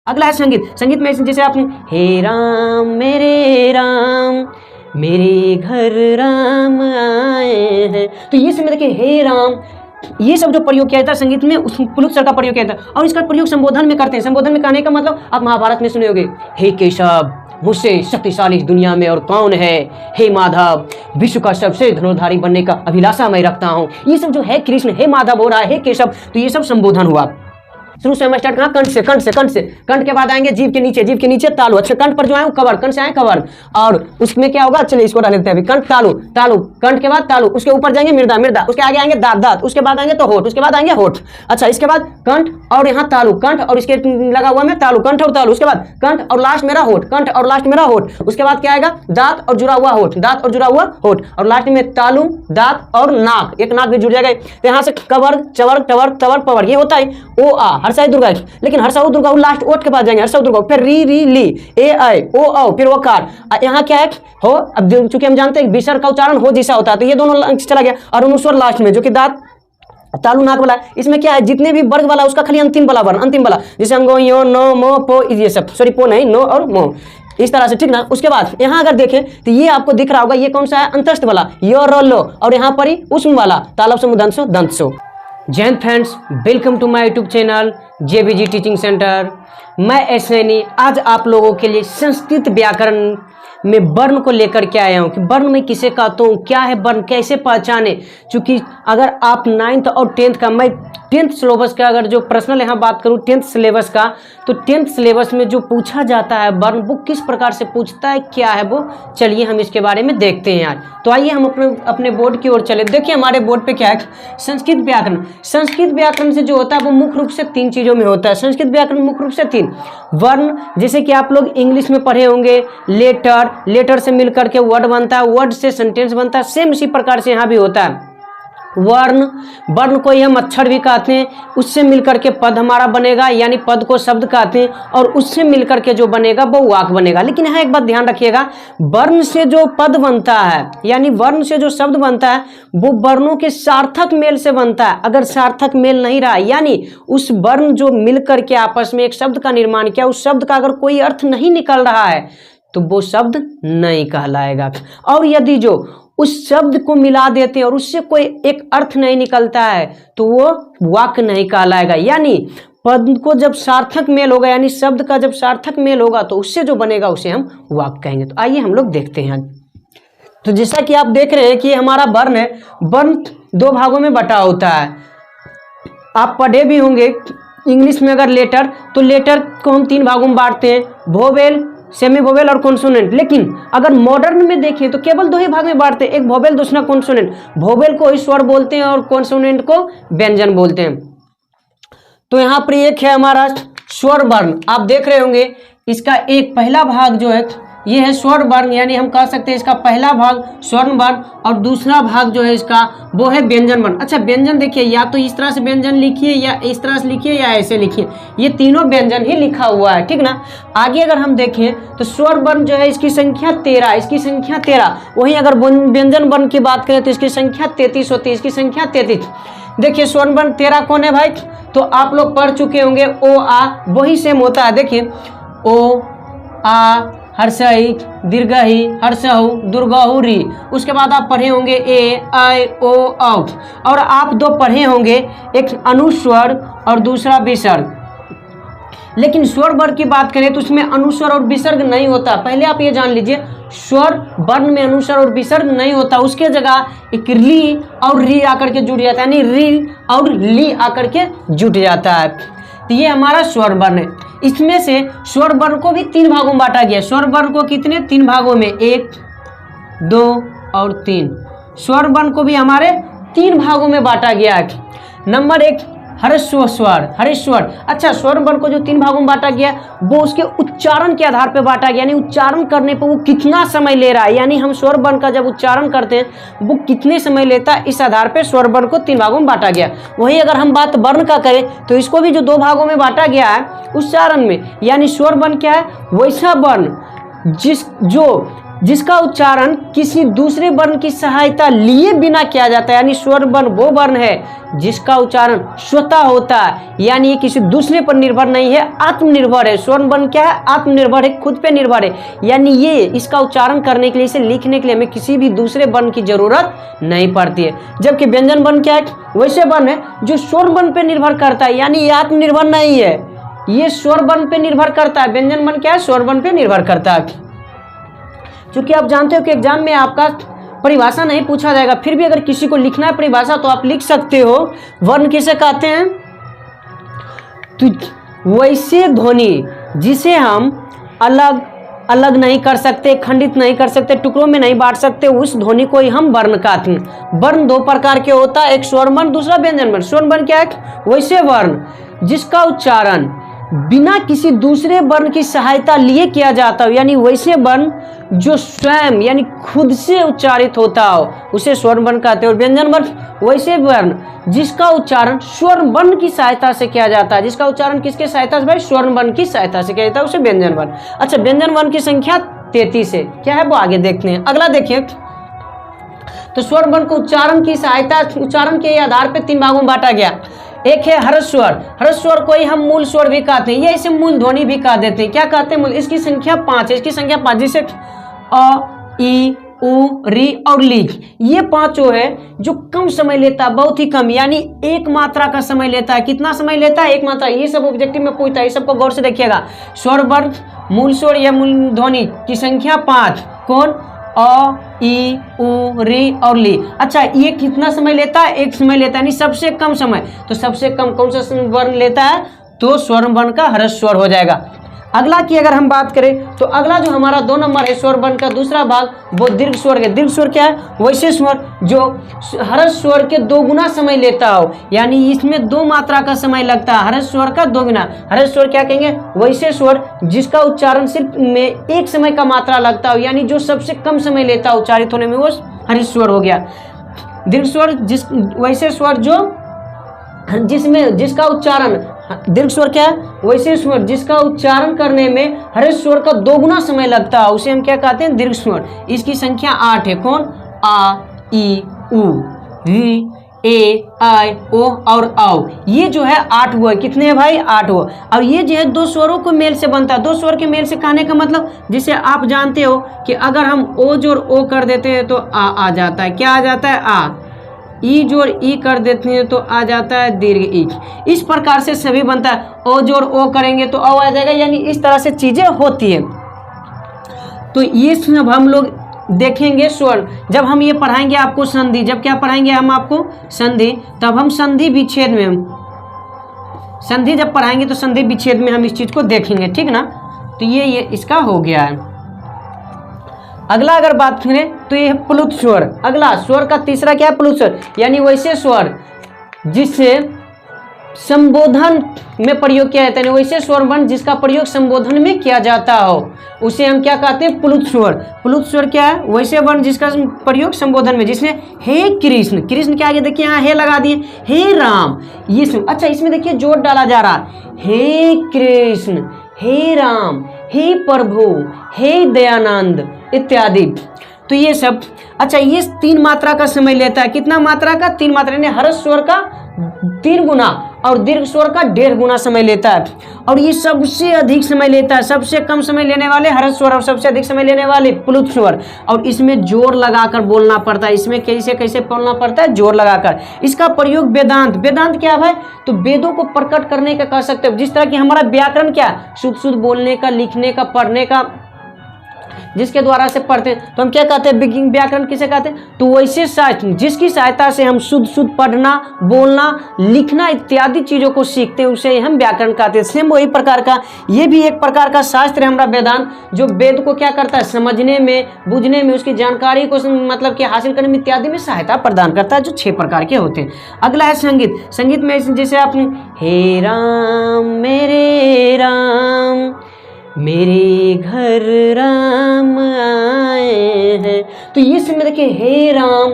अगला है संगीत। संगीत में जैसे आपने हे राम मेरे घर राम आए हैं, तो ये समय देखिए हे राम, ये सब जो प्रयोग किया जाता है संगीत में, उस पुलुक स्वर का प्रयोग किया जाता है और इसका प्रयोग संबोधन में करते हैं। संबोधन में कहने का मतलब आप महाभारत में सुने होंगे, हे केशव मुझसे शक्तिशाली दुनिया में और कौन है, हे माधव विश्व का सबसे धनुर्धारी बनने का अभिलाषा मैं रखता हूँ। ये सब जो है कृष्ण हे माधव हो रहा है, हे केशव, तो ये सब संबोधन हुआ। शुरू से हम स्टार्ट कहाँ, कंठ से, कंठ से, कंठ से, कंठ के बाद आएंगे जीभ के नीचे तालु। अच्छा, कंठ पर जो है वो कवर, कंठ से आए कवर, और उसमें क्या होगा, चलिए इसको डाल देते हैं अभी, कंठ तालु, तालु, कंठ के बाद तालु, उसके ऊपर जाएंगे मृदा, मृदा, उसके आगे आएंगे दांत, दांत, उसके बाद आएंगे तो होठ, उसके बाद आएंगे होठ। अच्छा, इसके बाद कंठ और यहाँ तालु, कंठ और इसके लगा हुआ में तालु, कंठ और तालु, उसके बाद कंठ और लास्ट मेरा होठ, कंठ और लास्ट मेरा होठ, उसके बाद क्या आएगा, दांत और जुड़ा हुआ होठ, दांत और जुड़ा हुआ होठ, और लास्ट में तालु, दांत और नाक, एक नाक भी जुड़ जाएगा। तो यहाँ से कवर, चवर, टवर, तवर, पवर, ये होता है ओ आ, हर्षाई दुर्गा, लेकिन हर्षाऊ दुर्गा लास्ट ओठ के पास जाएंगे, हर्षाऊ दुर्गा, फिर री री ली, ए आई ओ औ, फिर वकार। यहाँ क्या है हो, अब चूंकि हम जानते हैं विसर्ग का उच्चारण हो जैसा होता है, तो ये दोनों चला गया, और अनुस्वर लास्ट में जो कि दांत तालु नाक वाला। इसमें क्या है, जितने भी वर्ग वाला उसका खाली अंतिम वाला वर्ण, अंतिम वाला, जैसे अंगो यो नो मो पो, ये सब, सॉरी पो नहीं, नो और मो, इस तरह से, ठीक ना। उसके बाद यहाँ अगर देखें तो ये आपको दिख रहा होगा, ये कौन सा है, अंतस्थ वाला, यो रो लो, और यहाँ पर ही उष्म वाला, तालब से मुदंसो दंतसो। जय हिंद friends, welcome to my YouTube channel JBG teaching centre. मैं ऐसे आज आप लोगों के लिए संस्कृत व्याकरण में वर्ण को लेकर के आया हूँ कि वर्ण में किसे कहता हूँ, क्या है वर्ण, कैसे पहचाने। चूंकि अगर आप 9th और 10th का, मैं 10th सिलेबस का अगर जो पर्सनल यहाँ बात करूँ 10th सिलेबस का, तो 10th सिलेबस में जो पूछा जाता है वर्ण, वो किस प्रकार से पूछता है, क्या है वो, चलिए हम इसके बारे में देखते हैं आज। तो आइए हम अपने बोर्ड की ओर चले। देखिए हमारे बोर्ड पे क्या है, संस्कृत व्याकरण। संस्कृत व्याकरण से जो होता है वो मुख्य रूप से 3 चीज़ों में होता है। संस्कृत व्याकरण मुख्य रूप से 3 वर्ण, जैसे कि आप लोग इंग्लिश में पढ़े होंगे, लेटर, लेटर से मिलकर के वर्ड बनता है, वर्ड से सेंटेंस बनता है, सेम इसी प्रकार से यहाँ भी होता है। वर्ण, वर्ण को हम अक्षर भी कहते हैं, उससे मिलकर के पद हमारा बनेगा, यानी पद को शब्द कहते हैं, और उससे मिलकर के जो बनेगा वो वाक्य बनेगा। लेकिन यहाँ एक बात ध्यान रखिएगा, वर्ण से जो पद बनता है, यानी वर्ण से जो शब्द बनता है, वो वर्णों के सार्थक मेल से बनता है। अगर सार्थक मेल नहीं रहा, यानी उस वर्ण जो मिलकर के आपस में एक शब्द का निर्माण किया, उस शब्द का अगर कोई अर्थ नहीं निकल रहा है तो वो शब्द नहीं कहलाएगा। और यदि जो उस शब्द को मिला देते हैं और उससे कोई एक अर्थ नहीं निकलता है तो वो वाक्य नहीं कहलाएगा। यानी पद को जब सार्थक मेल होगा, यानी शब्द का जब सार्थक मेल होगा, तो उससे जो बनेगा उसे हम वाक्य कहेंगे। तो आइए हम लोग देखते हैं। तो जैसा कि आप देख रहे हैं कि हमारा वर्ण है, वर्ण 2 भागों में बटा होता है। आप पढ़े भी होंगे इंग्लिश में अगर लेटर, तो लेटर को हम 3 भागों में बांटते हैं, वोवेल, सेमी वोवेल और कॉन्सोनेंट। लेकिन अगर मॉडर्न में देखें तो केवल 2 ही भाग में बांटते हैं, एक वोवेल, दूसरा कॉन्सोनेंट। वोवेल को स्वर बोलते हैं और कॉन्सोनेंट को व्यंजन बोलते हैं। तो यहाँ पर एक है हमारा स्वर वर्ण, आप देख रहे होंगे, इसका एक पहला भाग जो है ये है स्वर वर्ण, यानी हम कह सकते हैं इसका पहला भाग स्वर्ण वर्ण और दूसरा भाग जो है इसका वो है व्यंजन वर्ण। अच्छा, व्यंजन देखिए, या तो इस तरह से व्यंजन लिखिए, या इस तरह से लिखिए, या ऐसे लिखिए, ये तीनों व्यंजन ही लिखा हुआ है, ठीक ना। आगे अगर हम देखें तो स्वर वर्ण जो है इसकी संख्या 13, इसकी संख्या 13। वहीं अगर व्यंजन वर्ण की बात करें तो इसकी संख्या 33 होती है, इसकी संख्या 33। देखिए स्वर्ण वर्ण 13 कौन है भाई, तो आप लोग पढ़ चुके होंगे, ओ आ, वही सेम होता है। देखिए ओ आ, हर्षई, दीर्घई, हर्षहु, दुर्गहु, री। उसके बाद आप पढ़े होंगे ए आई ओ औ, और आप 2 पढ़े होंगे, एक अनुस्वर और दूसरा विसर्ग। लेकिन स्वर वर्ण की बात करें तो उसमें अनुस्वर और विसर्ग नहीं होता। पहले आप ये जान लीजिए, स्वर वर्ण में अनुस्वर और विसर्ग नहीं होता, उसके जगह एक ली और री आकर के जुट जाता है, यानी री और ली आकर के जुट जाता है। तो ये हमारा स्वर वर्ण है। इसमें से स्वर वर्ण को भी 3 भागों में बांटा गया। स्वर वर्ण को कितने, 3 भागों में, 1, 2 और 3। स्वर वर्ण को भी हमारे 3 भागों में बांटा गया है। नंबर 1 हर्स्व स्वर, हरिस्वर। अच्छा, स्वर वर्ण को जो 3 भागों में बांटा गया वो उसके उच्चारण के आधार पर बांटा गया, यानी उच्चारण करने पर वो कितना समय ले रहा है, यानी हम स्वर वर्ण का जब उच्चारण करते हैं वो कितने समय लेता है, इस आधार पर स्वर वर्ण को 3 भागों में बांटा गया। वहीं अगर हम बात वर्ण का करें तो इसको भी जो 2 भागों में बांटा गया है उच्चारण में, यानी स्वर वर्ण क्या है, वैसा वर्ण जो जिसका उच्चारण किसी दूसरे वर्ण की सहायता लिए बिना किया जाता है, यानी स्वर वर्ण वो वर्ण है जिसका उच्चारण स्वतः होता है, यानी ये किसी दूसरे पर निर्भर नहीं है, आत्मनिर्भर है। स्वर वर्ण क्या है? आत्मनिर्भर है, खुद पे निर्भर है, यानी ये इसका उच्चारण करने के लिए, इसे लिखने के लिए हमें किसी भी दूसरे वर्ण की जरूरत नहीं पड़ती है। जबकि व्यंजन वर्ण क्या है? वैसे वर्ण है जो स्वर वर्ण पे निर्भर करता है, यानी ये आत्मनिर्भर नहीं है, ये स्वर वर्ण पे निर्भर करता है। व्यंजन वर्ण क्या है? स्वर वर्ण पे निर्भर करता है। क्योंकि आप जानते हो कि एग्जाम में आपका परिभाषा नहीं पूछा जाएगा, फिर भी अगर किसी को लिखना है परिभाषा तो आप लिख सकते हो। वर्ण किसे कहते हैं? तो वैसे ध्वनि जिसे हम अलग अलग नहीं कर सकते, खंडित नहीं कर सकते, टुकड़ों में नहीं बांट सकते, उस ध्वनि को ही हम वर्ण कहते हैं। वर्ण दो प्रकार के होता है, एक स्वर वर्ण, दूसरा व्यंजन वर्ण। स्वर वर्ण क्या है? वैसे वर्ण जिसका उच्चारण बिना किसी दूसरे वर्ण की सहायता लिए किया जाता हो, यानी वैसे वर्ण जो स्वयं यानी खुद से उच्चारित होता हो, उसे स्वर वर्ण कहते हैं। और व्यंजन वर्ण वैसे वर्ण जिसका उच्चारण स्वर वर्ण की सहायता से किया जाता है। जिसका उच्चारण किसके सहायता से? भाई स्वर वर्ण की सहायता से किया जाता है, उसे व्यंजन वर्ण। अच्छा, व्यंजन वर्ण की संख्या 33 है, क्या है वो आगे देखते हैं। अगला देखिए, तो स्वर वर्ण को उच्चारण की सहायता, उच्चारण के आधार पर 3 भागों में बांटा गया। एक है हर्ष स्वर, हर्ष स्वर को ही हम मूल स्वर भी कहते हैं, ये इसे मूल ध्वनि भी कह देते हैं। क्या कहते हैं? मूल। इसकी संख्या 5 है, इसकी संख्या 5, जिसे अ, ई, उ, री और ली, ये पांचों है जो कम समय लेता है, बहुत ही कम, यानी एक मात्रा का समय लेता है। कितना समय लेता है? एक मात्रा। ये सब ऑब्जेक्टिव में पूछता है, ये सबको गौर से देखिएगा। स्वर वर्ण, मूल स्वर या मूल ध्वनि की संख्या 5, कौन? अ, ई, उ, री और ली। अच्छा, ये कितना समय लेता है? एक समय लेता है, यानी सबसे कम समय। तो सबसे कम कौन सा वर्ण लेता है? तो स्वर वर्ण का हर्ष स्वर हो जाएगा। अगला की अगर हम बात करें तो अगला जो हमारा 2 नंबर है स्वर वर्ण का दूसरा भाग, वो दीर्घ स्वर है। दीर्घ स्वर क्या है? वैसे स्वर जो हर्ष स्वर के 2 गुना समय लेता हो, यानी इसमें 2 मात्रा का समय लगता है, हर्ष स्वर का 2 गुना। हर्ष स्वर क्या कहेंगे? वैसे स्वर जिसका उच्चारण सिर्फ में एक समय का मात्रा लगता हो, यानी जो सबसे कम समय लेता है उच्चारित होने में, वो हर्ष स्वर हो गया। दीर्घ स्वर वैसे स्वर जो जिसका उच्चारण, दीर्घ स्वर क्या है? वैसे स्वर जिसका उच्चारण करने में हर्ष स्वर का 2 गुना समय लगता है, उसे हम क्या कहते हैं? दीर्घ स्वर। इसकी संख्या 8 है, कौन? आ, ई, उ, री, ए, आई, ओ और औ, ये जो है 8 हुआ। कितने हैं भाई? 8 हुआ। और ये जो है 2 स्वरों को मेल से बनता है। 2 स्वर के मेल से कहने का मतलब, जिसे आप जानते हो कि अगर हम ओ जोड़ ओ कर देते हैं तो आ जाता है। क्या आ जाता है? आ। ई जोड़ ई कर देते हैं तो आ जाता है दीर्घ ई। इस प्रकार से सभी बनता है। ओ जोड़ ओ करेंगे तो औ आ जाएगा, यानी इस तरह से चीजें होती है। तो ये सब हम लोग देखेंगे स्वर, जब हम ये पढ़ाएंगे आपको संधि, जब क्या पढ़ाएंगे हम आपको? संधि। तब हम संधि विच्छेद में, संधि जब पढ़ाएंगे तो संधि विच्छेद में हम इस चीज को देखेंगे, ठीक ना। तो ये इसका हो गया है। अगला अगर बात करें तो ये है प्लुत स्वर। अगला स्वर का तीसरा क्या है? प्लुत स्वर, यानी वैसे स्वर जिससे संबोधन में प्रयोग किया जाता है, वैसे स्वर वर्ण जिसका प्रयोग संबोधन में किया जाता हो, उसे हम क्या कहते हैं? प्लुत स्वर। प्लुत स्वर क्या है? वैसे वर्ण जिसका प्रयोग संबोधन में, जिसने हे कृष्ण, कृष्ण के आगे देखिए यहाँ हे लगा दिए, हे राम, ये अच्छा इसमें देखिए जोर डाला जा रहा, हे कृष्ण, हे राम, हे प्रभु, हे दयानंद इत्यादि। तो ये सब, अच्छा ये 3 मात्रा का समय लेता है। कितना मात्रा का? 3 मात्रा, यानी हर्ष स्वर का 3 गुना और दीर्घ स्वर का 1.5 गुना समय लेता है। और ये सबसे अधिक समय लेता है, सबसे कम समय लेने वाले हर्ष स्वर और सबसे अधिक समय लेने वाले प्लुत स्वर। और इसमें जोर लगाकर बोलना पड़ता है। इसमें कैसे कैसे बोलना पड़ता है? जोर लगाकर। इसका प्रयोग वेदांत, वेदांत क्या है? तो वेदों को प्रकट करने का कर सकते हो। जिस तरह की हमारा व्याकरण क्या, शुद्ध शुद्ध बोलने का, लिखने का, पढ़ने का, जिसके द्वारा से पढ़ते हैं तो हम क्या कहते हैं? व्याकरण किसे कहते हैं? तो वैसे शास्त्र जिसकी सहायता से हम शुद्ध शुद्ध पढ़ना, बोलना, लिखना इत्यादि चीजों को सीखते हैं, उसे हम व्याकरण कहते हैं। सेम वही प्रकार का ये भी एक प्रकार का शास्त्र है हमारा वेदांत, जो वेद को क्या करता है? समझने में, बुझने में, उसकी जानकारी को मतलब कि हासिल करने में इत्यादि में सहायता प्रदान करता है, जो 6 प्रकार के होते हैं। अगला है संगीत। संगीत में जैसे आपने हे राम मेरे राम, मेरे घर राम आए हैं, तो ये सब में देखिए हे राम,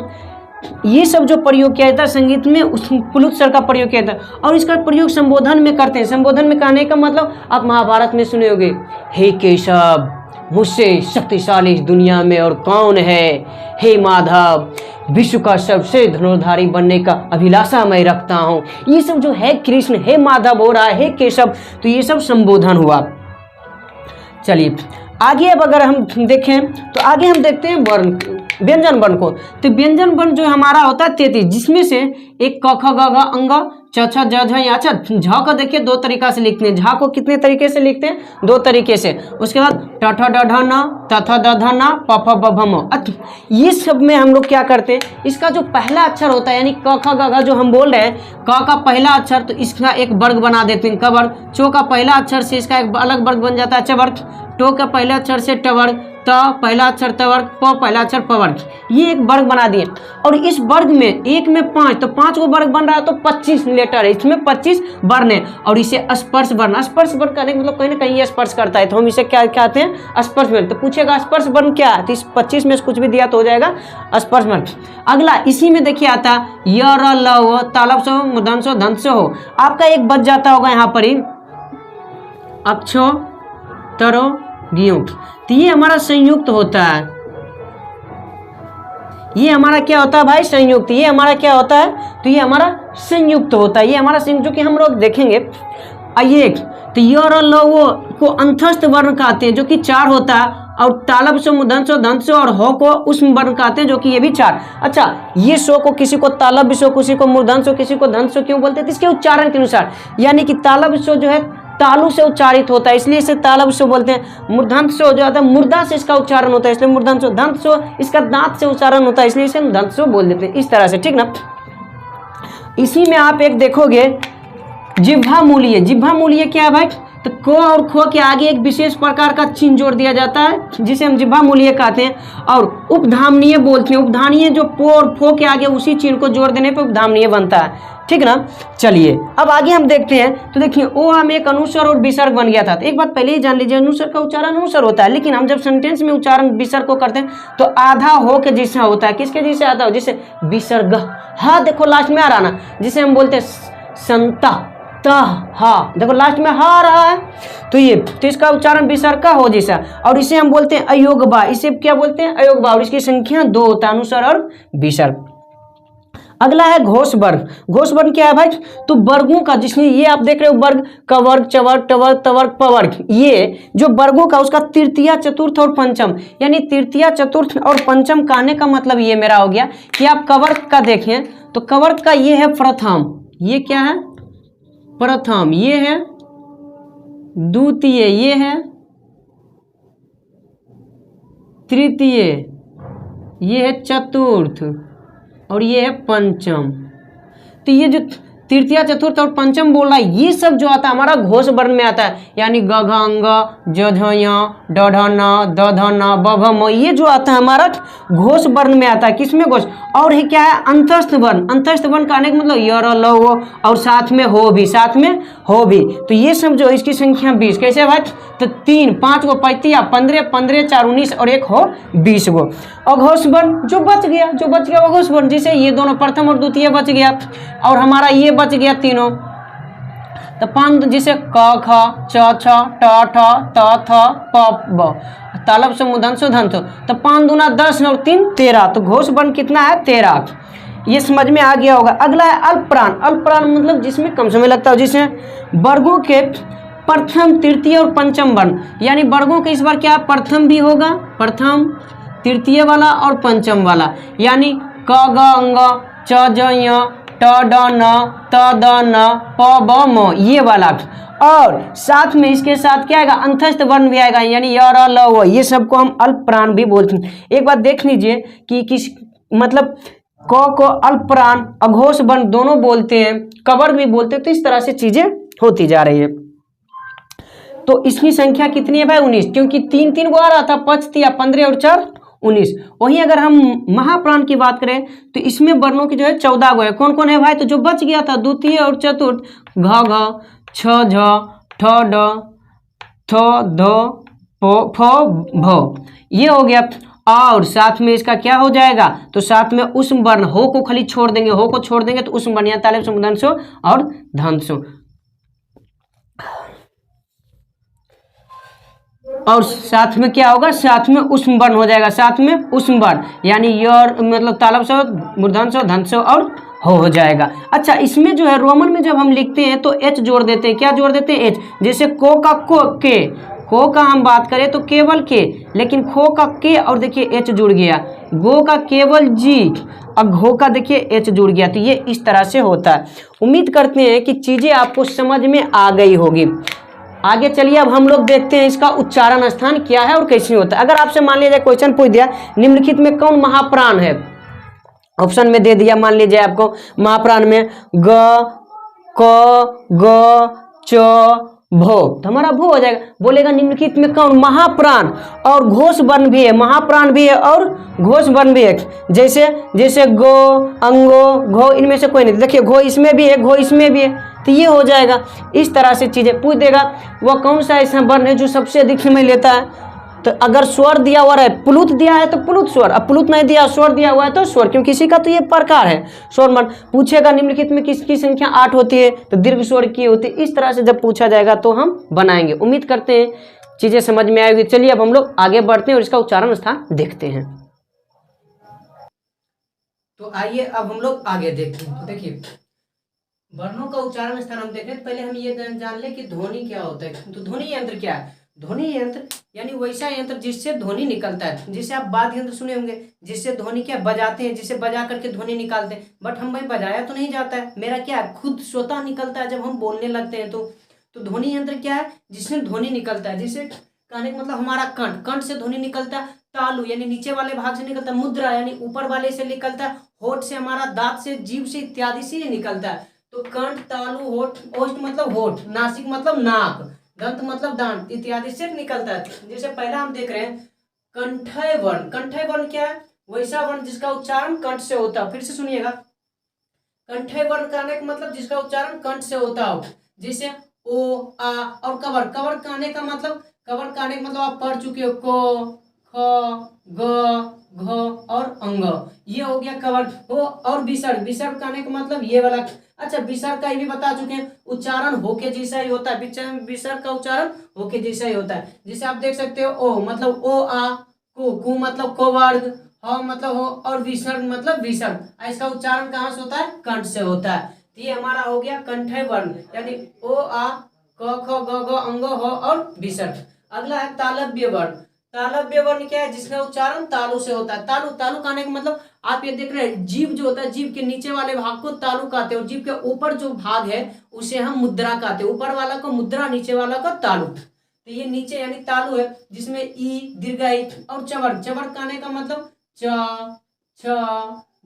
ये सब जो प्रयोग किया जाता है संगीत में, उस प्लुत स्वर का प्रयोग किया जाता है। और इसका प्रयोग संबोधन में करते हैं। संबोधन में कहने का मतलब आप महाभारत में सुने होंगे, हे केशव मुझसे शक्तिशाली इस दुनिया में और कौन है। हे माधव, विश्व का सबसे धनुर्धारी बनने का अभिलाषा मैं रखता हूँ। ये सब जो है कृष्ण, हे माधव हो रहा है, हे केशव, तो ये सब संबोधन हुआ। चलिए आगे अब अगर हम देखें तो आगे हम देखते हैं वर्ण, व्यंजन वर्ण को। तो व्यंजन वर्ण जो हमारा होता है 33, जिसमें से एक क ख ग घ अंग च छ ज झ या छ। झ को देखिए दो तरीका से लिखते हैं। झ को कितने तरीके से लिखते हैं? दो तरीके से। उसके बाद ट ठ ड ढ न, त थ द ध न, प फ ब भ म। ये सब में हम लोग क्या करते हैं, इसका जो पहला अक्षर होता है यानी क ख ग घ जो हम बोल रहे हैं, क का पहला अक्षर, तो इसका एक वर्ग बना देते हैं, क वर्ग। चो का पहला अक्षर से इसका एक अलग वर्ग बन जाता है, च वर्ग। टो का पहला अक्षर से ट वर्ग, त पहला अक्षर त वर्ग, प पहला अक्षर प वर्ग। ये एक वर्ग बना दिए। और इस वर्ग में एक में 5, तो 5 को वर्ग बन रहा है, तो 25 लेटर है, इसमें 25 वर्ण है। और इसे स्पर्श वर्ण, स्पर्श वर्ण करने का मतलब कहीं ना कहीं ये स्पर्श करता है, तो हम इसे क्या कहते हैं? स्पर्श वर्ण। तो पूछेगा स्पर्श वर्ण क्या है, तो इस 25 में से कुछ भी दिया तो हो जाएगा स्पर्श वर्ण। अगला इसी में देखिए आता य र ल व, तालब सो, मूर्धन सो, धन सो हो। आपका एक बच जाता होगा यहाँ पर ही अक्षो तरो गियों। तो ये हमारा संयुक्त होता है। ये हमारा क्या होता है भाई? संयुक्त। ये हमारा क्या होता है? तो ये हमारा संयुक्त होता है। ये हमारा संयुक्त, जो कि हम लोग देखेंगे। आइए, तो य र ल वो को अंतस्थ वर्ण कहते हैं, जो कि 4 होता है। और तालब से, मूर्धन से, धन से और हो को उष्म वर्ण कहते हैं, जो कि ये भी 4। अच्छा, ये सो को किसी को तालब सो, किसी को मूर्धन सो, किसी को धन सो क्यों बोलते हैं? इसके उच्चारण के अनुसार, यानी कि तालब सो जो है तालु से उच्चारित होता है, इसलिए इसे तालब सो बोलते हैं। मूर्धन सो जो होता है मुर्दा से इसका उच्चारण होता है, इसलिए मूर्धन सो। धन सो इसका दांत से उच्चारण होता है, इसलिए इसे धन सो बोल देते हैं। इस तरह से, ठीक ना। इसी में आप एक देखोगे जिह्वा मूल्य। जिह्वा मूल्य क्या है भाई? तो को और खो के आगे एक विशेष प्रकार का चिन्ह जोड़ दिया जाता है, जिसे हम जिह्वा मूल्य कहते हैं। और उपधामनीय बोलते हैं। उपधानीय जो पो और फो के आगे उसी चिन्ह को जोड़ देने पर उपधामनीय बनता है, ठीक ना। चलिए अब आगे हम देखते हैं। तो देखिए ओ हम एक अनुस्वर और विसर्ग बन गया था। तो एक बात पहले ही जान लीजिए, अनुस्वर का उच्चारण अनुस्वर होता है, लेकिन हम जब सेंटेंस में उच्चारण विसर्ग को करते हैं तो आधा हो के जैसा होता है। किसके जैसे आता हो? जैसे विसर्ग। हाँ देखो लास्ट में आ रहा ना, जिसे हम बोलते हैं संता ता हा, देखो लास्ट में हा रहा है, तो ये तो इसका उच्चारण विसर्ग का हो जैसा। और इसे हम बोलते हैं अयोगबा। इसे क्या बोलते हैं? अयोगबा। और इसकी संख्या 2 होता है, अनुस्वर और विसर्ग। अगला है घोष वर्ग। घोष वर्ग क्या है भाई? तो वर्गों का, जिसमें ये आप देख रहे हो वर्ग, क वर्ग, च वर्ग, ट वर्ग, त वर्ग, प वर्ग, ये जो वर्गों का उसका तृतीया, चतुर्थ और पंचम, यानी तृतीया, चतुर्थ और पंचम कहने का मतलब ये मेरा हो गया कि आप क वर्ग का देखें तो क वर्ग का ये है प्रथम, ये क्या है? प्रथम, ये है द्वितीय, ये है तृतीय, ये है चतुर्थ और ये है पंचम। तो ये जो तृतीय, चतुर्थ और पंचम बोल रहा है, ये सब जो आता है हमारा घोष वर्ण में आता है, यानी ग घ अंग, ज झ य, ड ढ न, द ध न, ब भ म, ये जो आता है हमारा घोष वर्ण में आता है। किसमें? घोष। और ये क्या है? अंतस्थ वर्ण। अंतस्थ वर्ण कहने का मतलब य र ल वो और साथ में हो भी, साथ में हो भी। तो ये सब जो इसकी संख्या 20। कैसे भाई? तो 3, 5 को पैतिया, 15, 15, 4, 19 और एक हो 20 गो। अघोष वर्ण जो बच गया, अघोष वर्ण, जिसे ये दोनों प्रथम और द्वितीय बच गया और हमारा ये बच गया तीनों। तो 5 जिसे क ख च छ ट ठ त थ प ब, तालब से, मूर्धन से, धन से। तो 5 दूना 10 और 3 13। तो घोष वर्ण कितना है? 13। ये समझ में आ गया होगा। अगला है अल्पप्राण। अल्पप्राण मतलब जिसमें कम समय लगता है, जिसमें वर्गों के प्रथम, तृतीय और पंचम वर्ण, यानी वर्गों के इस बार क्या प्रथम भी होगा, प्रथम, तृतीय वाला और पंचम वाला, यानी क ग अंग, च ज य, ट ड न, त द न, प ब म, ये वाला। और साथ में इसके साथ क्या आएगा? अंतस्थ वर्ण भी आएगा, यानी य र ल व, ये सबको हम अल्पप्राण भी बोलते हैं। एक बात देख लीजिए कि किस मतलब क को अल्पप्राण, अघोष वर्ण दोनों बोलते हैं, कवर्ग भी बोलते हैं। तो इस तरह से चीजें होती जा रही है। तो इसकी संख्या कितनी है भाई? 19, क्योंकि 3 को आ रहा था, 5 तिया 15 और 4 19। वहीं अगर हम महाप्राण की बात करें तो इसमें वर्णों की जो है 14 गो है। कौन कौन है भाई? तो जो बच गया था द्वितीय और चतुर्थ, घ घ, छ झ, ठ ड, थ ध, फ भ, ये हो गया। और साथ में इसका क्या हो जाएगा? तो साथ में उष्म वर्ण, हो को खाली छोड़ देंगे, हो को छोड़ देंगे तो उष्म वर्ण, तालब से, मूर्धन से और धन से। और साथ में क्या होगा, साथ में उष्म वर्ण हो जाएगा, साथ में उष्म वर्ण, यानी य मतलब तालब स्वर, मूर्धन्य स्वर, धन्य स्वर और हो जाएगा। अच्छा, इसमें जो है रोमन में जब हम लिखते हैं तो एच जोड़ देते हैं। क्या जोड़ देते हैं? एच। जैसे को का को के, को का हम बात करें तो केवल के, लेकिन खो का के और देखिए एच जुड़ गया। गो का केवल जी और घो का देखिए एच जुड़ गया। तो ये इस तरह से होता है। उम्मीद करते हैं कि चीजें आपको समझ में आ गई होगी। आगे चलिए, अब हम लोग देखते हैं इसका उच्चारण स्थान क्या है और कैसे होता है। अगर आपसे मान लीजिए क्वेश्चन पूछ दिया, निम्नलिखित में कौन महाप्राण है, ऑप्शन में दे दिया मान लीजिए आपको, महाप्राण में ग, क, ग, च, भो, तो हमारा भो हो जाएगा। बोलेगा निम्नलिखित में कौन महाप्राण, और घोष वर्ण भी है, महाप्राण भी है और घोष वर्ण भी है। जैसे जैसे गो, अंगो, घो, इनमें से कोई नहीं। देखिए घो इसमें भी है, घो इसमें भी है, तो ये हो जाएगा। इस तरह से चीजें पूछ देगा। वह कौन सा ऐसा वर्ण है जो सबसे अधिक समय लेता है? तो अगर स्वर दिया हुआ है, प्लुत दिया है तो प्लुत स्वर, अब प्लुत नहीं दिया, स्वर दिया हुआ है तो स्वर, क्योंकि इसी का तो ये प्रकार है स्वर वर्ण। पूछेगा निम्नलिखित में किसकी संख्या 8 होती है, तो दीर्घ स्वर की होती है। इस तरह से जब पूछा जाएगा तो हम बनाएंगे। उम्मीद करते हैं चीजें समझ में आएगी। चलिए अब हम लोग आगे बढ़ते हैं और इसका उच्चारण स्थान देखते हैं। तो आइए अब हम लोग आगे देखते हैं। तो देखिए वर्णों का उच्चारण स्थान हम देखें, पहले हम ये जान ले कि ध्वनि क्या होता है। तो ध्वनि यंत्र क्या है? ध्वनि यंत्र यानी वैसा यंत्र जिससे ध्वनि निकलता है। जिसे आप वाद्य यंत्र सुने होंगे, जिससे ध्वनि क्या बजाते हैं, जिसे बजा करके ध्वनि निकालते हैं। बट हम भाई बजाया तो नहीं जाता है, मेरा क्या है खुद स्वतः निकलता है जब हम बोलने लगते हैं। तो ध्वनि यंत्र क्या है? जिसमें ध्वनि निकलता है। जिसे कहने का मतलब हमारा कंठ, कंठ से ध्वनि निकलता है। तालु यानी नीचे वाले भाग से निकलता है। मुद्रा यानी ऊपर वाले से निकलता है। होठ से हमारा दांत से, जीभ से इत्यादि से निकलता है। तो कंठ, तालु, होठ, ओष्ठ मतलब होठ, नासिक मतलब नाक, दंत मतलब दांत इत्यादि से निकलता है। जैसे पहला हम देख रहे हैं कंठय वर्ण। कंठय वर्ण क्या है? वैसा वर्ण जिसका उच्चारण कंठ से होता है। फिर से सुनिएगा, कंठय वर्ण कहने का मतलब जिसका उच्चारण कंठ से होता हो। जैसे ओ, आ और कवर। कवर कहने का मतलब, कवर कहने का मतलब आप पढ़ चुके हो, को, ख, ग, घ और अंग, ये हो गया कवर। हो और विसर्ग, विसर्ग कहने का मतलब ये वाला। अच्छा, विसर्ग का ये भी बता चुके हैं, उच्चारण होके जैसा ही होता है। विसर्ग का उच्चारण होके जैसा ही होता है। जैसे आप देख सकते हो ओ मतलब ओ आ, कु मतलब को वर्ग, ह मतलब हो और विसर्ग मतलब विसर्ग। इसका उच्चारण कहाँ से होता है? कंठ से होता है। तो ये हमारा हो गया कंठय वर्ण, यानी ओ आ, क ख ग घ अंग हो और विसर्ग। अगला है तालव्य वर्ण। तालव्य वर्ण क्या है? जिसका उच्चारण तालु से होता है। तालु, तालु कहने का मतलब आप ये देख रहे हैं, जीभ जो होता है, जीभ के नीचे वाले भाग को तालु कहते हैं और जीभ के ऊपर जो भाग है उसे हम मुद्रा कहते हैं। ऊपर वाला को मुद्रा, नीचे वाला को तालु। तो ये नीचे यानी तालु है, जिसमें ई, दीर्घाई और चवर। चवर कहने का मतलब च, छ,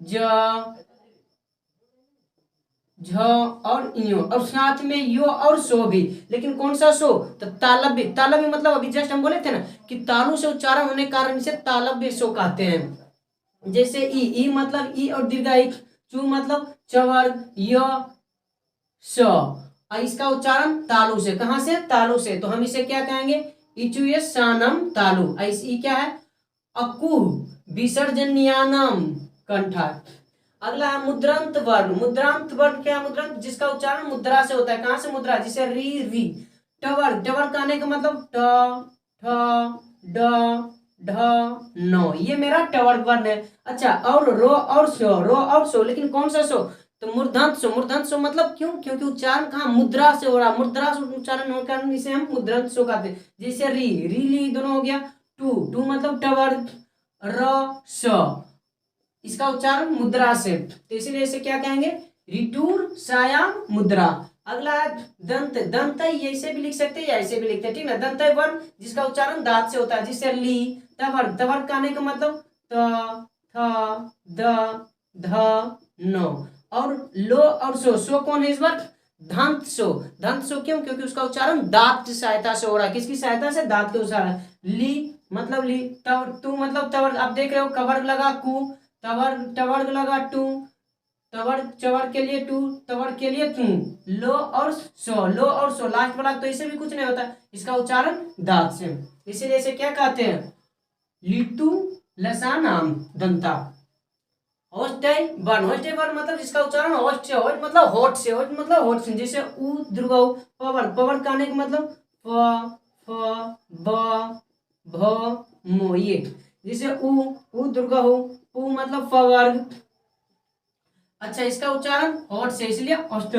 ज, झ और इयो, और साथ में यो और सो भी। लेकिन कौन सा सो? तो तालव्य। तालव्य मतलब अभी जस्ट हम बोले थे ना कि तालु से उच्चारण होने के कारण इसे तालव्य सो कहते हैं। जैसे ई मतलब ई और दीर्घाई, चू मतलब चवर, य, स, इसका उच्चारण तालु से। कहां से? तालु से। तो हम इसे क्या कहेंगे? इचुये सानम तालु। ई क्या है? अकुह विसर्जन्यानम कंठा। अगला है मुद्रांत वर्ण। मुद्रांत वर्ण क्या है? मुद्रांत जिसका उच्चारण मुद्रा से होता है। कहां से? मुद्रा। जिसे री, री। टवर, टवर कहने का मतलब ट, ठ, ड, ढ, नो, ये मेरा टवर वर्ण है। अच्छा, और रो और सो, रो और सो, लेकिन कौन सा सो? तो मूर्धन्य सो। मूर्धन्य सो मतलब क्यों? क्योंकि उच्चारण कहाँ? मुद्रा से हो रहा। मुद्रा से उच्चारण होने के कारण इसे हम मुद्रांत सो कहते हैं। जैसे री, री, ली दोनों हो गया। टू, टू मतलब टवर, र, स, इसका उच्चारण मुद्रा से। तो इसीलिए इसे क्या कहेंगे? रिटूर सायाम मुद्रा। अगला है दंत। दंत ऐसे भी लिख सकते हैं या ऐसे भी लिखते हैं, ठीक ना। दंत वर्ण जिसका उच्चारण दांत से होता है। जिससे ली, तवर, तवर कहने का मतलब त, थ, द, ध, नो, और लो और सो। सो कौन है इस बार? दंत सो। दंत सो क्यों? क्योंकि उसका उच्चारण दांत की सहायता से हो रहा है। किसकी सहायता से? दांत के उच्चारण। ली मतलब ली, तवर, तू मतलब तवर। आप देख रहे हो कवर लगा कु, तवर, टवर्ग लगा टू, तवर, चवर के लिए टू, तवर के लिए तू। लो और सो, लो और सो लास्ट वाला तो इसे भी कुछ नहीं होता, इसका उच्चारण दांत से। इसीलिए इसे क्या कहते हैं? लिटू लसानाम दंता। होस्टय वर्ण। होस्टय वर्ण मतलब जिसका उच्चारण होस्ट से, होस्ट मतलब होठ से, होस्ट मतलब होठ से। जैसे उ, दीर्घ, पवर। पवर कहने का मतलब प, फ, ब, मो, ये जैसे उ दुर्गा हो, उ मतलब फवर्ग। अच्छा, इसका उच्चारण होठ से, इसलिए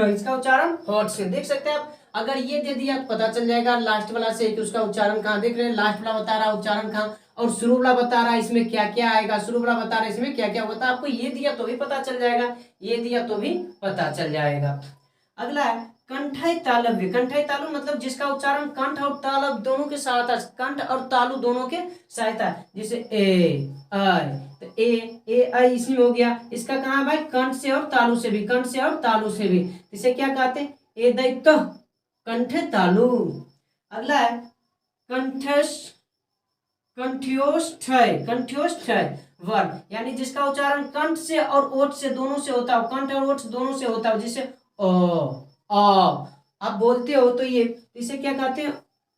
इसका उच्चारण होठ से। देख सकते हैं आप, अगर ये दे दिया तो पता चल जाएगा लास्ट वाला से कि उसका उच्चारण कहाँ। देख रहे हैं, लास्ट वाला बता रहा है उच्चारण कहाँ, और शुरू वाला बता रहा है इसमें क्या क्या आएगा, शुरू वाला बता रहा है इसमें क्या क्या होता है। आपको ये दिया तो भी पता चल जाएगा, ये दिया तो भी पता चल जाएगा। अगला है कंठय तालव्य। कंठय तालु मतलब जिसका उच्चारण कंठ और तालव दोनों के सहायता, कंठ और तालु दोनों के सहायता, जैसे ए आई, तो ए आई इसमें हो गया। इसका कहाँ है भाई, कंठ से और तालु से भी, कंठ से और तालु से भी। इसे क्या कहते हैं, ए दैत्य कंठे तालु। अगला है कंठस कंठ्योष्ठय। कंठ्योष्ठय वर्ण यानी जिसका उच्चारण कंठ से और ओठ से दोनों से होता है, कंठ और ओठ दोनों से होता है, जैसे ओ आ, आप बोलते हो तो ये, इसे क्या कहते हैं,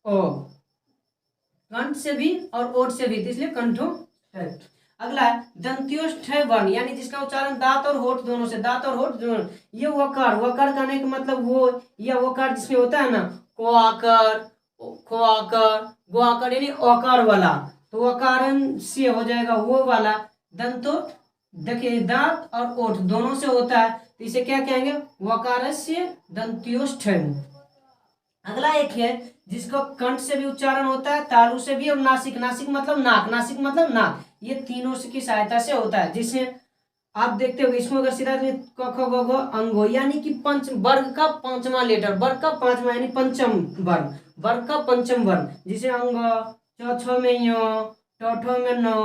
ओ, कंठ से भी और ओठ से भी, इसलिए कंठो। अगला है दंत्योष्ठय वर्ण यानी जिसका उच्चारण दांत और होठ दोनों से, दांत और होठ दोनों। ये वकार, वकार कहने का मतलब वो, यह वकार जिसमें होता है ना, को आकर, खो आकर, गो आकर यानी ओकार वाला, तो वकारण से हो जाएगा वो वाला। दंतो देखिए दांत और ओठ दोनों से होता है, तो इसे क्या कहेंगे, वकारस्य दंत्योष्ठय। अगला एक है जिसको कंठ से भी उच्चारण होता है, तालु से भी, और नासिक, नासिक मतलब नाक, नासिक मतलब नाक, ये तीनों की सहायता से होता है। जिसे आप देखते हो इसमें अगर सीधा क ख ग घ अंगो यानी कि पंच वर्ग का पांचवा लेटर, वर्ग का पांचवा यानी पंचम वर्ण, वर्ग का पंचम वर्ण, जिसे अंग, चौथो में यो, टौठो में नो,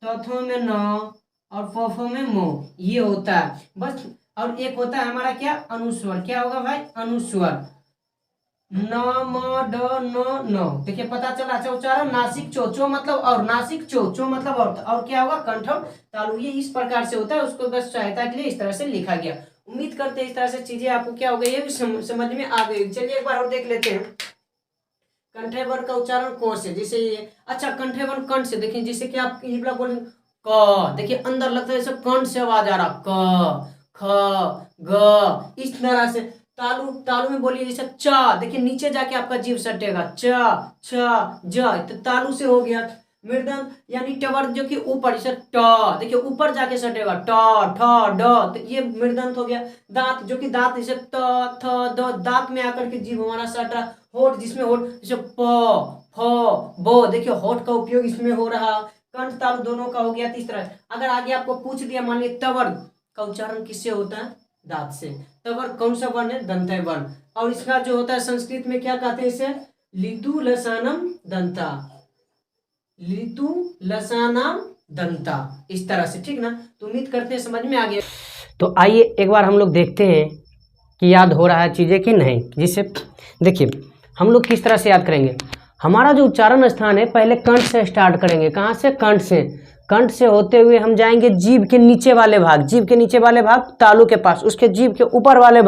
चौथो में नो, और फोफो में मो, ये होता है बस। और एक होता है हमारा क्या, अनुस्वर। क्या होगा भाई, अनुस्वर, न म ड न नो। देखिए पता चला। अच्छा, उच्चारण नासिक चो, चो मतलब और, नासिक चो, चो मतलब और क्या होगा, कंठ और तालु, ये इस प्रकार से होता है। उसको बस सहायता के लिए इस तरह से लिखा गया। उम्मीद करते हैं इस तरह से चीजें आपको क्या हो गई, ये भी समझ में आ गई। चलिए एक बार और देख लेते हैं कंठे वर्ण का उच्चारण कौन से, जैसे ये। अच्छा, कंठे वर्ण कंठ से देखिए, जैसे कि आप ये बोल क, देखिए अंदर लगता है जैसे कंठ से आवाज आ रहा, क ख ग, इस तरह से। तालु, तालु में बोलिए जैसे च, देखिए नीचे जाके आपका जीभ सटेगा, च छ ज, तो तालु से हो गया। मृदंग यानी टवर्ग जो कि ऊपर, जैसे ट, देखिए ऊपर जाके सटेगा, ट ठ ड, तो ये मृदंत हो गया। दांत जो कि दांत जैसे त थ द, दांत में आकर के जीभ हमारा सट रहा। होठ जिसमें होठ, जैसे प फ बो, देखिए होठ का उपयोग इसमें हो रहा। कंठ तालु दोनों का हो गया। तीसरा, अगर आगे आपको पूछ दिया मान लीजिए तवर्ग का उच्चारण किससे होता है, दांत से। तवर्ग कौन सा वर्ण है, दंतय वर्ण। और इसका जो होता है संस्कृत में क्या कहते हैं इसे, लितु लसानम दंता, लितु लसानम दंता, इस तरह से, ठीक ना। तो उम्मीद करते हैं समझ में आ गया। तो आइए एक बार हम लोग देखते हैं कि याद हो रहा है चीजें कि नहीं। जिससे देखिए हम लोग किस तरह से याद करेंगे। हमारा जो उच्चारण स्थान है पहले कंठ से स्टार्ट करेंगे। कहाँ से, कंठ से। कंठ से होते हुए हम जाएंगे जीभ के नीचे वाले भाग, जीभ के नीचे वाले भाग तालु के पास, उसके जीभ के ऊपर वाले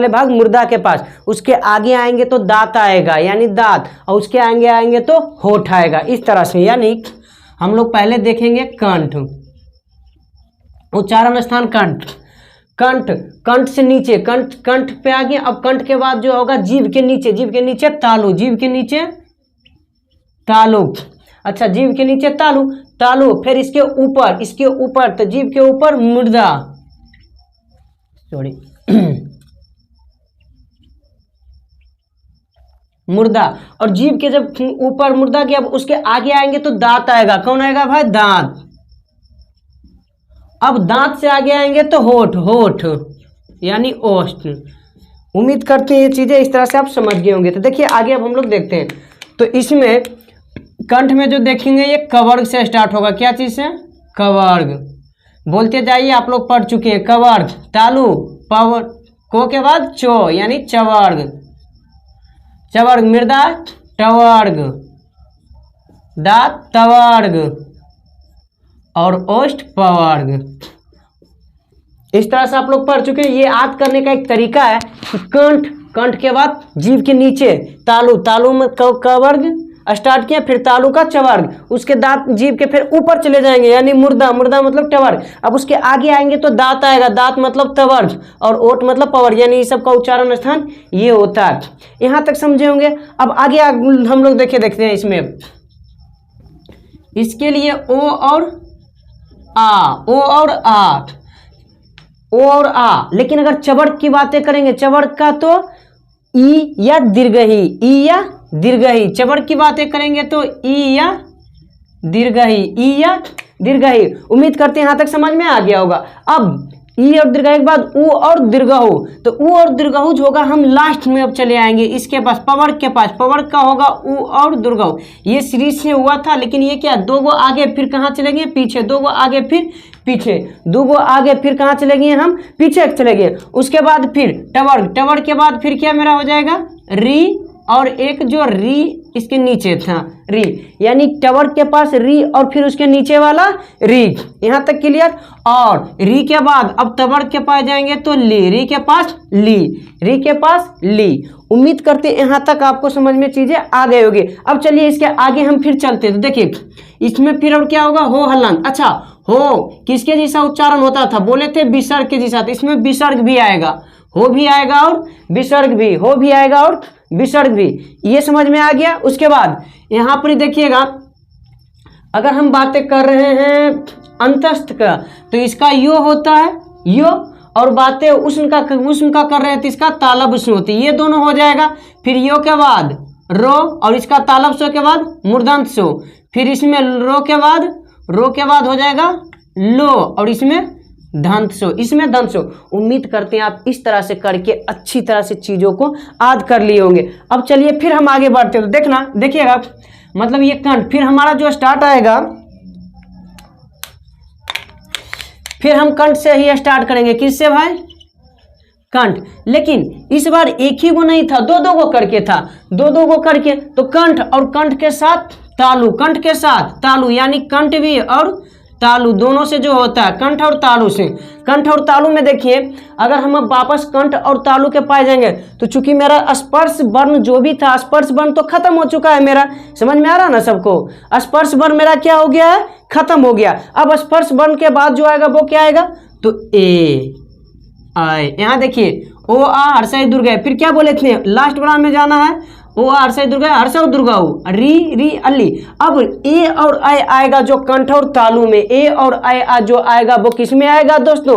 भाग मुर्दा के पास, उसके आगे आएंगे तो दांत आएगा यानी दांत, और उसके आएंगे तो होठ आएगा, इस तरह से। यानी हम लोग पहले देखेंगे कंठ, उच्चारण स्थान कंठ, कंठ, कंठ से नीचे, कंठ, कंठ पे आ गया। अब कंठ के बाद जो होगा जीभ के नीचे तालु, जीभ के नीचे तालु। अच्छा, जीभ के नीचे तालु, तालु, फिर इसके ऊपर तो जीभ के ऊपर मुर्दा, सॉरी मुर्दा, और जीभ के जब ऊपर मुर्दा गया, अब उसके आगे आएंगे तो दांत आएगा। कौन आएगा भाई, दांत। अब दांत से आगे आएंगे तो होठ, होठ यानी ओष्ठ। उम्मीद करते हैं ये चीजें इस तरह से आप समझ गए होंगे। तो देखिए आगे अब हम लोग देखते हैं। तो इसमें कंठ में जो देखेंगे ये कवर्ग से स्टार्ट होगा। क्या चीज से, कवर्ग। बोलते जाइए, आप लोग पढ़ चुके हैं। कवर्ग, तालु, पवर, को के बाद चो यानी चवर्ग, चवर्ग, मृदा टवर्ग, दांत तवर्ग, और ओष्ठ पवर्ग। इस तरह से आप लोग पढ़ चुके हैं। ये याद करने का एक तरीका है कि कंठ, कंठ के बाद जीभ के नीचे तालु, तालु में कवर्ग स्टार्ट किया, फिर तालु का चवर्ग, उसके दांत जीभ के फिर ऊपर चले जाएंगे यानी मुर्दा, मुर्दा मतलब टवर्ग। अब उसके आगे आएंगे तो दांत आएगा, दांत मतलब तवर्ग, और ओठ मतलब पवर्ग, यानी इस सब का उच्चारण स्थान ये होता है। यहाँ तक समझे होंगे। अब आगे हम लोग देखते हैं इसमें इसके लिए ओ और आ, ओ और आ, ओ और आ। लेकिन अगर चवर्ग की बातें करेंगे, चवर्ग का तो ई या दीर्घही, ई या दीर्घही। चवर्ग की बातें करेंगे तो ई या दीर्घही, ई या दीर्घही। उम्मीद करते हैं यहाँ तक समझ में आ गया होगा। अब ई और दीर्घ के बाद ऊ और दीर्घहु, तो ऊ और दीर्घहु जो होगा हम लास्ट में अब चले आएंगे इसके पास, पवर्ग के पास। पवर्ग का होगा ऊ और दीर्घहु। ये सीरीज से हुआ था, लेकिन ये क्या, दो गो आगे फिर कहाँ चले गए, पीछे। दो गो आगे फिर पीछे, दो गो आगे फिर कहाँ चले गए, हम पीछे चले गए। उसके बाद फिर टवर्ग, टवर्ग के बाद फिर क्या मेरा हो जाएगा, री, और एक जो री इसके नीचे था, री, यानी टवर्ग के पास री और फिर उसके नीचे वाला री। यहाँ तक क्लियर। और री के बाद अब टवर्ग के पास जाएंगे तो ली, री के पास ली, री के पास ली। उम्मीद करते हैं यहाँ तक आपको समझ में चीजें आ गई होगी। अब चलिए इसके आगे हम फिर चलते हैं। तो देखिए इसमें फिर और क्या होगा, हो हलंत। अच्छा, हो किसके जैसा उच्चारण होता था, बोले थे विसर्ग के जैसा, तो इसमें विसर्ग भी आएगा, हो भी आएगा और विसर्ग भी, हो भी आएगा और विसर्ग भी। ये समझ में आ गया। उसके बाद यहाँ पर देखिएगा, अगर हम बातें कर रहे हैं अंतस्थ का, तो इसका यो होता है, यो, और बातें उष्ण का कर रहे हैं तो इसका तालब उष्ण होती है। ये दोनों हो जाएगा। फिर यो के बाद रो, और इसका तालब सो के बाद मूर्धन्य सो। फिर इसमें रो के बाद हो जाएगा लो, और इसमें दंत सो, इसमें दंत सो। उम्मीद करते हैं आप इस तरह से करके अच्छी तरह से चीजों को याद कर लिए होंगे। अब चलिए फिर हम आगे बढ़ते हैं। तो देखना, देखिएगा, मतलब ये कंठ, फिर हमारा जो स्टार्ट आएगा, फिर हम कंठ से ही स्टार्ट करेंगे। किससे भाई, कंठ। लेकिन इस बार एक ही गो नहीं था, दो दो गो करके था, दो दो गो करके। तो कंठ और कंठ के साथ तालु, कंठ के साथ तालु, यानी कंठ भी और तालु दोनों से जो होता है, कंठ और तालु से। कंठ और तालु में देखिए, अगर हम अब वापस कंठ और तालु के पाए जाएंगे, तो चूंकि मेरा स्पर्श वर्ण जो भी था, स्पर्श वर्ण तो खत्म हो चुका है मेरा। समझ में आ रहा ना सबको, स्पर्श वर्ण मेरा क्या हो गया है, खत्म हो गया। अब स्पर्श वर्ण के बाद जो आएगा वो क्या आएगा, तो ए आए। यहाँ देखिए ओ आ हर्षय दुर्गा, फिर क्या बोले थे, लास्ट बार में जाना है, ओ आ हर्षय दुर्गा, हर्षव दुर्गा, री री अली। अब ए और आई आएगा जो कंठ और तालु में, ए और आई जो आएगा वो किस में आएगा दोस्तों,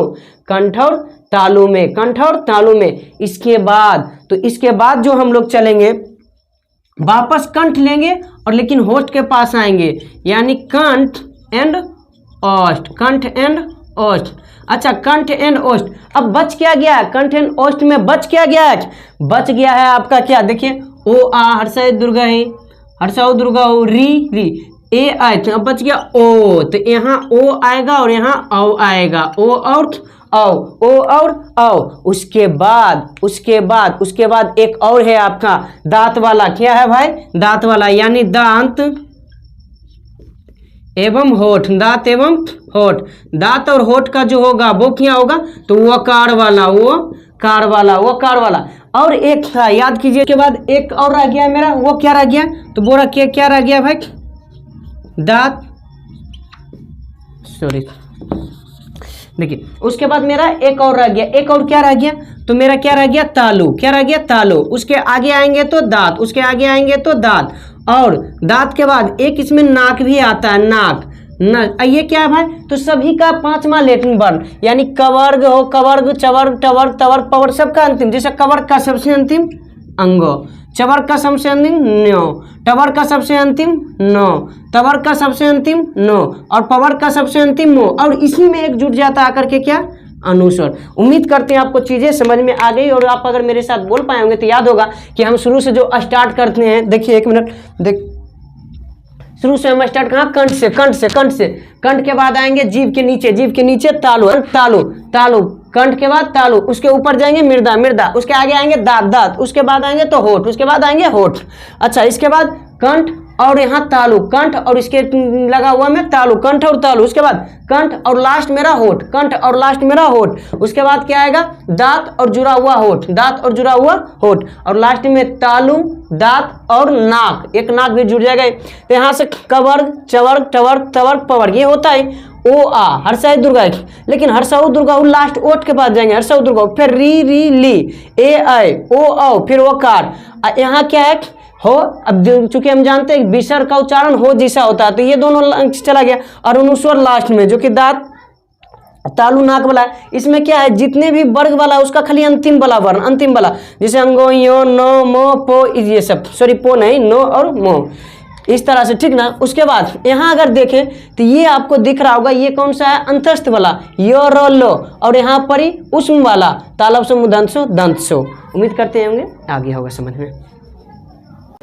कंठ और तालु में, कंठ और तालु में। इसके बाद, तो इसके बाद जो हम लोग चलेंगे, वापस कंठ लेंगे और लेकिन होस्ट के पास आएंगे, यानी कंठ एंड ओष्ठ, कंठ एंड ओष्ठ। अच्छा, कंठ एंड ओष्ठ। अब बच क्या गया, कंठ एंड ओष्ठ में बच क्या गया, बच गया है आपका क्या, देखिए ओ आ हर्षय दुर्गा है, हर्षव दुर्गा हो, री री, ए आए, तो अब बच गया ओ, तो यहाँ ओ आएगा और यहाँ औ आएगा, ओ और औ, ओ और औ। उसके बाद एक और है आपका दांत वाला, क्या है भाई, दांत वाला, यानी दांत एवं होठ, दांत एवं होठ। दांत और होठ का जो होगा वो क्या होगा, तो वकार वाला, वो कार वाला, वो कार वाला। और एक था, याद कीजिए, के बाद एक और रह गया मेरा, वो क्या रह गया, तो वो रखिए क्या रह गया भाई, दांत, सॉरी, देखिए उसके बाद मेरा एक और रह गया, एक और क्या रह गया, तो मेरा क्या रह गया, तालु, क्या रह गया, तालु। उसके आगे आएंगे तो दांत, उसके आगे आएंगे तो दांत, और दांत के बाद एक इसमें नाक भी आता है, नाक न, ये क्या है भाई, तो सभी का पांचवा लेटिन वर्ण, यानी कवर्ग हो, कवर्ग, चवर्ग, टवर्ग, तवर्ग, पवर्ग, सबका अंतिम। जैसे कवर्ग का सबसे अंतिम अंगो, चवर्ग का सबसे अंतिम न्यो, टवर्ग का सबसे अंतिम नो, तवर्ग का सबसे अंतिम नो, और पवर्ग का सबसे अंतिम मो, और इसी में एक जुट जाता आकर के क्या, अनुस्वर। उम्मीद करते हैं आपको चीजें समझ में आ गई, और आप अगर मेरे साथ बोल पाए होंगे तो याद होगा कि हम शुरू से जो स्टार्ट करते हैं, देखिए एक मिनट, देख शुरू से हम स्टार्ट कहाँ, कंठ से, कंठ से, कंठ से, कंठ के बाद आएंगे जीभ के नीचे, जीभ के नीचे तालु, तालु, तालु, कंठ के बाद तालु, उसके ऊपर जाएंगे मृदा, मृदा, उसके आगे आएंगे दांत, दांत, उसके बाद आएंगे तो होठ, उसके बाद आएंगे होठ। अच्छा, इसके बाद कंठ और यहाँ तालु, कंठ और इसके लगा हुआ में तालु, कंठ और तालु, उसके बाद कंठ और लास्ट मेरा होठ, कंठ और लास्ट मेरा होठ। उसके बाद क्या आएगा, दांत और जुड़ा हुआ होठ, दांत और जुड़ा हुआ होठ, और लास्ट में तालु, दांत और नाक, एक नाक भी जुड़ जाएगा। तो यहाँ से कवर्ग, चवर्ग, टवर्ग, तवर्ग, पवर्ग, ये होता है ओ आ हर्षय दुर्गा। लेकिन हर्षव दुर्गा लास्ट ओठ के पास जाएंगे, हर्षव दुर्गा, फिर री री ली, ए आए, ओ औ, फिर ओकार। यहाँ क्या है, हो, अब चूंकि हम जानते हैं विसर्ग का उच्चारण हो जैसा होता है, तो ये दोनों चला गया। और अनुस्वर लास्ट में जो कि दांत तालु नाक वाला है, इसमें क्या है, जितने भी वर्ग वाला उसका खाली अंतिम वाला वर्ण, अंतिम वाला, जैसे अंगो, यो, नो, मो, पो, ये सब, सॉरी पो नहीं, नो और मो, इस तरह से, ठीक ना। उसके बाद यहाँ अगर देखें तो ये आपको दिख रहा होगा, ये कौन सा है, अंतस्थ वाला, यो, रो, लो, और यहाँ पर ही उष्म वाला, तालब से मुदंसो दंतसो। उम्मीद करते होंगे आगे होगा समझ में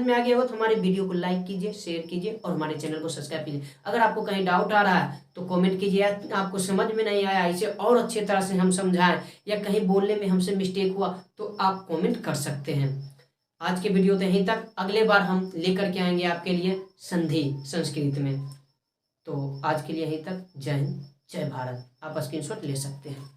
आ गया हो तो हमारे वीडियो को लाइक कीजिए, शेयर कीजिए और हमारे चैनल को सब्सक्राइब कीजिए। अगर आपको कहीं डाउट आ रहा है तो कमेंट कीजिए, आपको समझ में नहीं आया, इसे और अच्छे तरह से हम समझाएं, या कहीं बोलने में हमसे मिस्टेक हुआ तो आप कमेंट कर सकते हैं। आज के वीडियो तो यहीं तक, अगले बार हम लेकर के आएंगे आपके लिए संधि संस्कृत में। तो आज के लिए यहीं तक। जय हिंद, जय भारत। आप स्क्रीनशॉट ले सकते हैं।